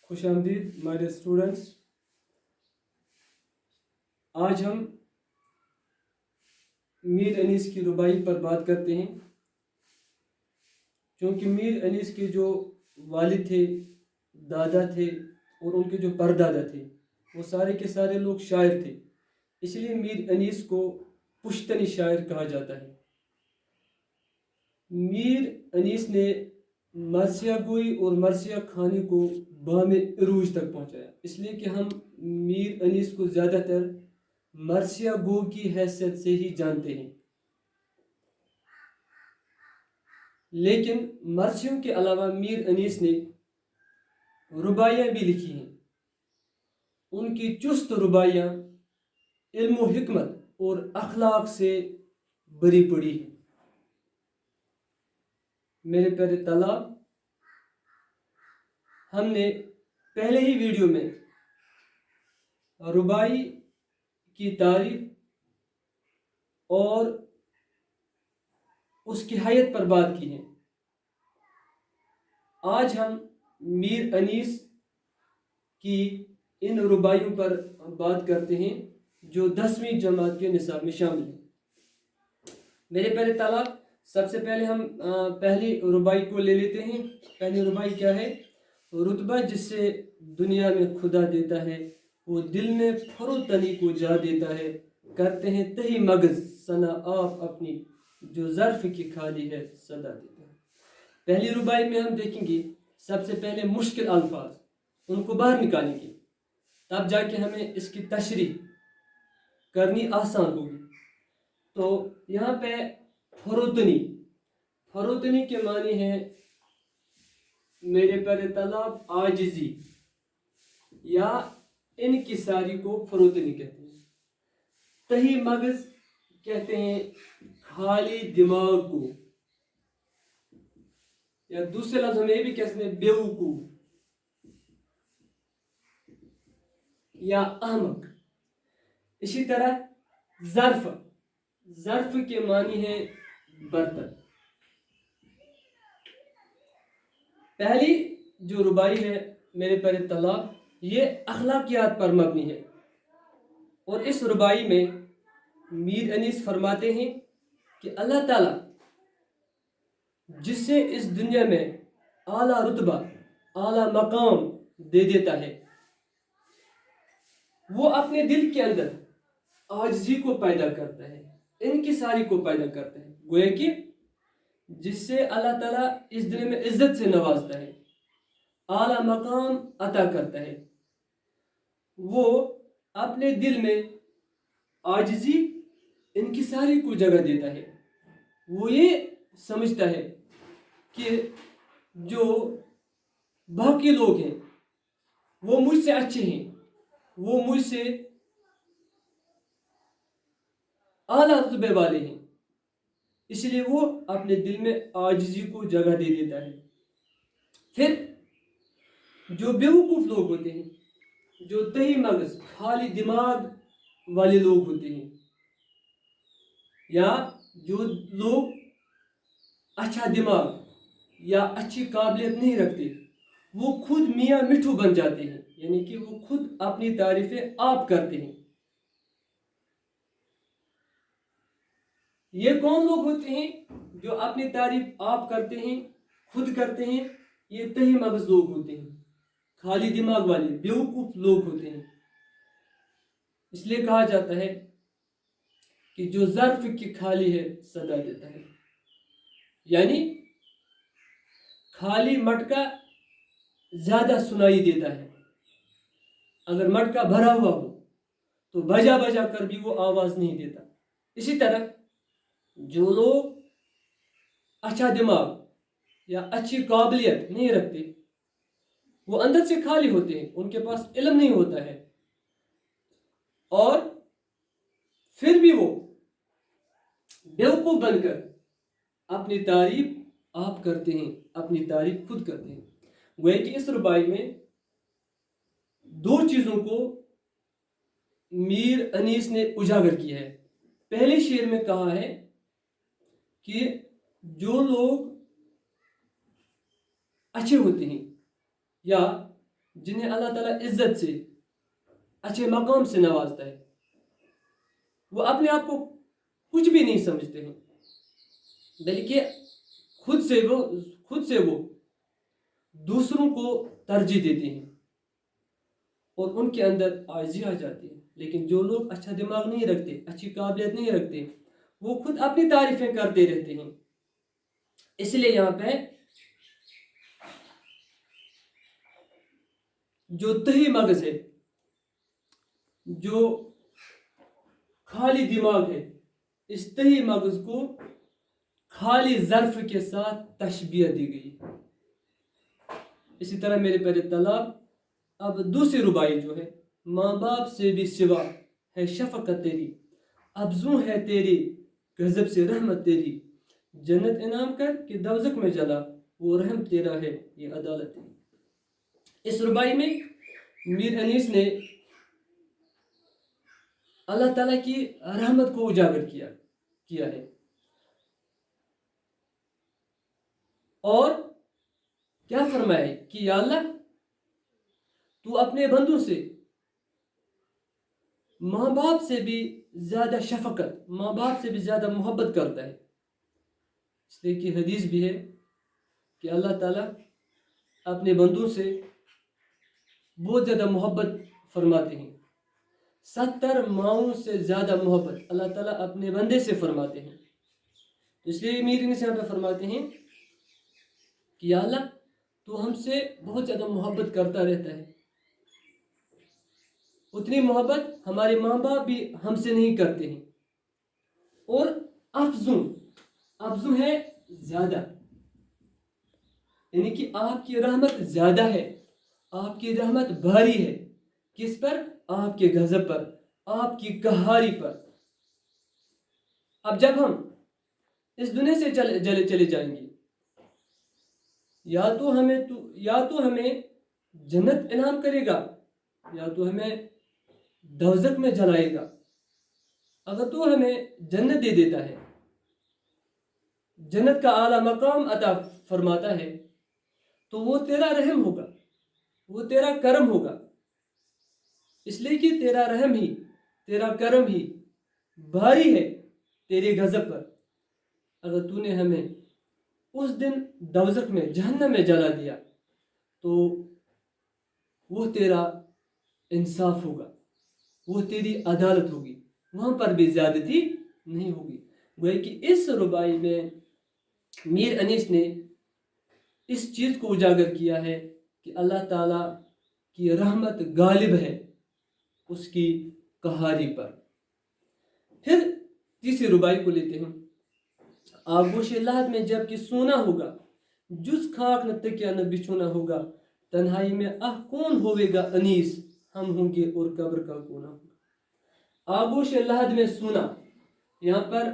خوش آمدید my dear students. آج ہم میر انیس کی ربائی پر بات کرتے ہیں. چونکہ میر انیس کے جو والد تھے، دادا تھے اور ان کے جو پردادا تھے وہ سارے کے سارے لوگ شاعر تھے، اس لیے میر انیس کو پشتنی شاعر کہا جاتا ہے. میر انیس نے مرثیہ گوئی اور مرثیہ خوانی کو بام عروج تک پہنچایا، اس لیے کہ ہم میر انیس کو زیادہ تر مرثیہ گو کی حیثیت سے ہی جانتے ہیں. لیکن مرثیوں کے علاوہ میر انیس نے رباعیاں بھی لکھی ہیں. ان کی چست رباعیاں علم و حکمت اور اخلاق سے بری پڑی ہیں. میرے پیارے طلاب، ہم نے پہلے ہی ویڈیو میں رباعی کی تعریف اور اس کی حیت پر بات کی ہے. آج ہم میر انیس کی ان رباعیوں پر بات کرتے ہیں جو 10ویں جماعت کے نصاب میں شامل ہیں. میرے پیارے طلاب، سب سے پہلے ہم پہلی رباعی کو لے لیتے ہیں. پہلی رباعی کیا ہے؟ رتبہ جس سے دنیا میں خدا دیتا ہے، وہ دل میں فروتنی کو جا دیتا ہے. کرتے ہیں تہی مغز ثنا آپ اپنی، جو ظرف کی خالی ہے صدا دیتا ہے. پہلی رباعی میں ہم دیکھیں گے سب سے پہلے مشکل الفاظ، ان کو باہر نکالیں گے، تب جا کے ہمیں اس کی تشریح کرنی آسان ہوگی. تو یہاں پہ فروتنی کے معنی ہے میرے پیارے طلاب عاجزی یا انکساری کو فروتنی کہتے ہیں. تہی مغز کہتے ہیں خالی دماغ کو، یا دوسرے لفظ میں بھی کہتے ہیں بیوقوف یا احمق. اسی طرح ظرف کے معنی ہے برتن. پہلی جو رباعی ہے میرے پیارے طلاب، یہ اخلاقیات پر مبنی ہے. اور اس رباعی میں میر انیس فرماتے ہیں کہ اللہ تعالیٰ جس سے اس دنیا میں اعلیٰ رتبہ، اعلیٰ مقام دے دیتا ہے، وہ اپنے دل کے اندر عاجزی کو پیدا کرتا ہے، انکساری کو پیدا کرتا ہے. گویا کہ جس سے اللہ تعالیٰ اس دنیا میں عزت سے نوازتا ہے، اعلیٰ مقام عطا کرتا ہے، وہ اپنے دل میں عاجزی، انکساری کو جگہ دیتا ہے. وہ یہ سمجھتا ہے کہ جو باقی لوگ ہیں وہ مجھ سے اچھے ہیں، وہ مجھ سے اعلیٰ رتبے والے ہیں، اس لیے وہ اپنے دل میں عاجزی کو جگہ دے دیتا ہے. پھر جو بیوقوف لوگ ہوتے ہیں، جو تہی مغز خالی دماغ والے لوگ ہوتے ہیں، یا جو لوگ اچھا دماغ یا اچھی قابلیت نہیں رکھتے، وہ خود میاں مٹھو بن جاتے ہیں، یعنی کہ وہ خود اپنی تعریفیں آپ کرتے ہیں. یہ کون لوگ ہوتے ہیں جو اپنی تعریف آپ کرتے ہیں، خود کرتے ہیں؟ یہ تہی مغز لوگ ہوتے ہیں، خالی دماغ والے بیوقوف لوگ ہوتے ہیں. اس لیے کہا جاتا ہے کہ جو ظرف کی خالی ہے صدا دیتا ہے، یعنی خالی مٹکا زیادہ سنائی دیتا ہے. اگر مٹکا بھرا ہوا ہو تو بجا بجا کر بھی وہ آواز نہیں دیتا. اسی طرح جو لوگ اچھا دماغ یا اچھی قابلیت نہیں رکھتے، وہ اندر سے خالی ہوتے ہیں، ان کے پاس علم نہیں ہوتا ہے، اور پھر بھی وہ بیوقوف بن کر اپنی تعریف آپ کرتے ہیں، اپنی تعریف خود کرتے ہیں. گویا کہ اس رباعی میں دو چیزوں کو میر انیس نے اجاگر کیا ہے. پہلے شعر میں کہا ہے کہ جو لوگ اچھے ہوتے ہیں یا جنہیں اللہ تعالیٰ عزت سے اچھے مقام سے نوازتا ہے، وہ اپنے آپ کو کچھ بھی نہیں سمجھتے ہیں، بلکہ خود سے وہ دوسروں کو ترجیح دیتے ہیں اور ان کے اندر عاجزی آ جاتی ہے۔ لیکن جو لوگ اچھا دماغ نہیں رکھتے، اچھی قابلیت نہیں رکھتے، وہ خود اپنی تعریفیں کرتے رہتے ہیں۔ اس لیے یہاں پہ جو تہی مغز ہے، جو خالی دماغ ہے، اس تہی مغز کو خالی ظرف کے ساتھ تشبیہ دی گئی۔ اسی طرح میرے پیارے طلاب، اب دوسری ربائی جو ہے، ماں باپ سے بھی سوا ہے شفقت تیری، افزوں ہے تیری غضب سے رحمت تیری، جنت انعام کر کہ دوزخ میں جلا، وہ رحم تیرا ہے یہ عدالت تیری۔ اس ربائی میں میر انیس نے اللہ تعالیٰ کی رحمت کو اجاگر کیا ہے، اور کیا فرمایا ہے کہ یا اللہ تو اپنے بندوں سے ماں باپ سے بھی زیادہ شفقت، ماں باپ سے بھی زیادہ محبت کرتا ہے۔ اس لیے کہ حدیث بھی ہے کہ اللہ تعالیٰ اپنے بندوں سے بہت زیادہ محبت فرماتے ہیں، 70 ماؤں سے زیادہ محبت اللہ تعالیٰ اپنے بندے سے فرماتے ہیں۔ اس لیے امیر انیس یہاں پہ فرماتے ہیں کہ یا اللہ تو ہم سے بہت زیادہ محبت کرتا رہتا ہے، اتنی محبت ہمارے ماں باپ بھی ہم سے نہیں کرتے ہیں، اور افزوں ہے زیادہ، یعنی کہ آپ کی رحمت زیادہ ہے، آپ کی رحمت بھاری ہے، کس پر؟ آپ کے غضب پر، آپ کی قہاری پر۔ اب جب ہم اس دنیا سے چلے جائیں گے، یا تو ہمیں جنت انعام کرے گا، یا تو ہمیں دوزخ میں جلائے گا۔ اگر تو ہمیں جنت دے دیتا ہے، جنت کا اعلیٰ مقام عطا فرماتا ہے، تو وہ تیرا رحم ہوگا، وہ تیرا کرم ہوگا، اس لیے کہ تیرا رحم ہی، تیرا کرم ہی بھاری ہے تیرے غضب پر۔ اگر تو نے ہمیں اس دن دوزخ میں، جہنم میں جلا دیا، تو وہ تیرا انصاف ہوگا، وہ تیری عدالت ہوگی، وہاں پر بھی زیادتی نہیں ہوگی۔ گویا کہ اس ربائی میں میر انیس نے اس چیز کو اجاگر کیا ہے کہ اللہ تعالیٰ کی رحمت غالب ہے اس کی قہاری پر۔ پھر تیسری ربائی کو لیتے ہیں، آغوش لحد میں جب کہ سونا ہوگا، جز خاک نہ تکیا نہ بچھونا ہوگا، تنہائی میں کون ہوئے گا انیس، ہم ہوں گے اور قبر کا کونا ہوگا۔ آغوش لحد میں سونا، یہاں پر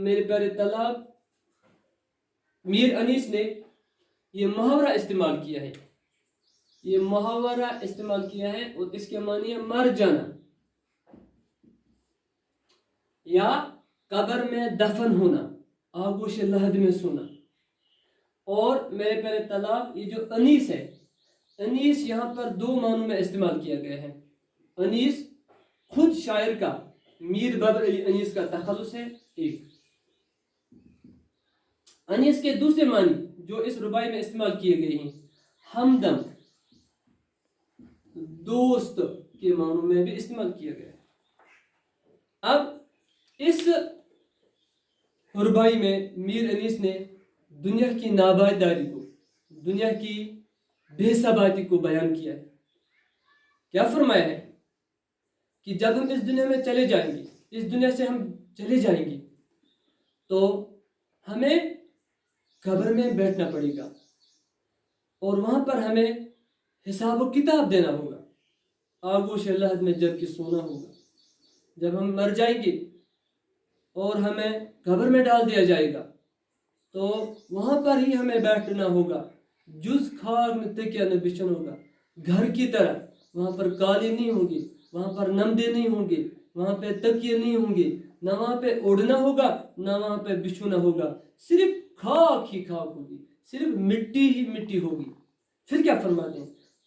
میرے پیارے طلاب میر انیس نے یہ محاورہ استعمال کیا ہے، یہ محاورہ استعمال کیا ہے، اور اس کے معنی ہے مر جانا یا قبر میں دفن ہونا، آغوش لحد میں سونا۔ اور میرے پیارے طلاب یہ جو انیس ہے، انیس یہاں پر 2 معنوں میں استعمال کیا گیا ہے۔ انیس خود شاعر کا، میر بابر علی انیس کا تخلص ہے ایک۔ انیس کے دوسرے معنی جو اس ربائی میں استعمال کیے گئے ہیں، ہمدم، دوست کے معنوں میں بھی استعمال کیا گیا ہے۔ اب اس ربائی میں میر انیس نے دنیا کی نابائداری کو، دنیا کی بے ثباتی کو بیان کیا ہے۔ کیا فرمایا ہے کہ جب ہم اس دنیا میں چلے جائیں گے، اس دنیا سے ہم چلے جائیں گے، تو ہمیں قبر میں بیٹھنا پڑے گا، اور وہاں پر ہمیں حساب و کتاب دینا ہوگا۔ آغوش لحد میں جب کہ سونا ہوگا، جب ہم مر جائیں گے اور ہمیں قبر میں ڈال دیا جائے گا، تو وہاں پر ہی ہمیں بیٹھنا ہوگا، جز خاک نہ تکیا نہ بچھن ہوگا، گھر کی طرح وہاں پر قالین نہیں ہوں گے، وہاں پر نمدے نہیں ہوں گے، وہاں پہ تکیے نہیں ہوں گے، نہ وہاں پہ اڑنا ہوگا، نہ وہاں پہ بچھونا ہوگا، صرف خاک ہی خاک ہوگی، صرف مٹی ہی مٹی ہوگی۔ پھر کیا فرماتے ہیں؟